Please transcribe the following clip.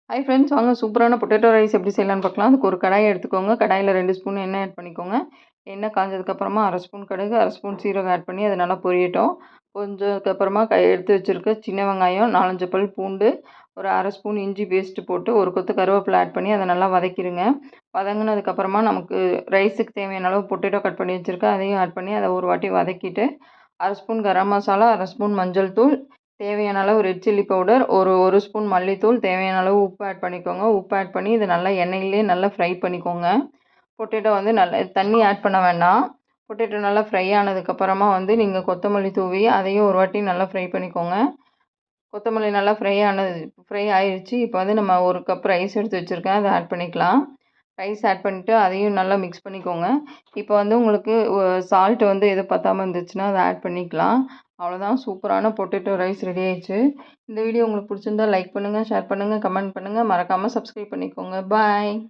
Hi friends, வாங்க சூப்பரான potato rice எப்படி செய்யலான்னு பார்க்கலாம். அதுக்கு ஒரு கடாயை எடுத்துக்கோங்க. கடாயில் 2 ஸ்பூன் எண்ணெய் ஆட் பண்ணிக்கோங்க. எண்ணெய் காஞ்சதுக்கப்புறமா 1/2 ஸ்பூன் கடுகு, 1/2 ஸ்பூன் சீரகம் ஆட் பண்ணி அது நல்லா பொரியட்டும். பொரிஞ்சதுக்கப்புறமா எடுத்து வச்சுருக்க சின்ன வெங்காயம், 4, 5 பல் பூண்டு, ஒரு 1/2 ஸ்பூன் இஞ்சி பேஸ்ட்டு போட்டு ஒரு கொத்து கருவேப்பிலை ஆட் பண்ணி அதை நல்லா வதக்கிடுங்க. வதங்கினதுக்கப்புறமா நமக்கு ரைஸுக்கு தேவையான அளவு பொட்டேட்டோ கட் பண்ணி வச்சுருக்கேன், அதையும் ஆட் பண்ணி அதை ஒரு வாட்டி வதக்கிட்டு 1/2 ஸ்பூன் கரம் மசாலா, 1/2 ஸ்பூன் மஞ்சள் தூள், தேவையான அளவு ரெட் சில்லி பவுடர், ஒரு ஸ்பூன் மல்லித்தூள், தேவையான அளவு உப்பு ஆட் பண்ணிக்கோங்க. உப்பு ஆட் பண்ணி இதை நல்லா எண்ணெயிலே நல்லா ஃப்ரை பண்ணிக்கோங்க. பொட்டேட்டோ வந்து நல்லா தண்ணி ஆட் பண்ண வேண்டாம். பொட்டேட்டோ நல்லா ஃப்ரை ஆனதுக்கப்புறமா வந்து நீங்கள் கொத்தமல்லி தூவி அதையும் ஒரு வாட்டி நல்லா ஃப்ரை பண்ணிக்கோங்க. கொத்தமல்லி நல்லா ஃப்ரை ஆயிடுச்சு. இப்போ வந்து நம்ம 1 கப் ரைஸ் எடுத்து வச்சுருக்கேன், அதை ஆட் பண்ணிக்கலாம். ரைஸ் ஆட் பண்ணிவிட்டு அதையும் நல்லா மிக்ஸ் பண்ணிக்கோங்க. இப்போ வந்து உங்களுக்கு சால்ட் வந்து எது பத்தாமல் இருந்துச்சுன்னா அதை ஆட் பண்ணிக்கலாம். அவ்வளோதான், சூப்பரான பொட்டேட்டோ ரைஸ் ரெடி ஆயிடுச்சு. இந்த வீடியோ உங்களுக்கு பிடிச்சிருந்தா லைக் பண்ணுங்கள், ஷேர் பண்ணுங்கள், கமெண்ட் பண்ணுங்கள். மறக்காமல் சப்ஸ்கிரைப் பண்ணிக்கோங்க. பாய்.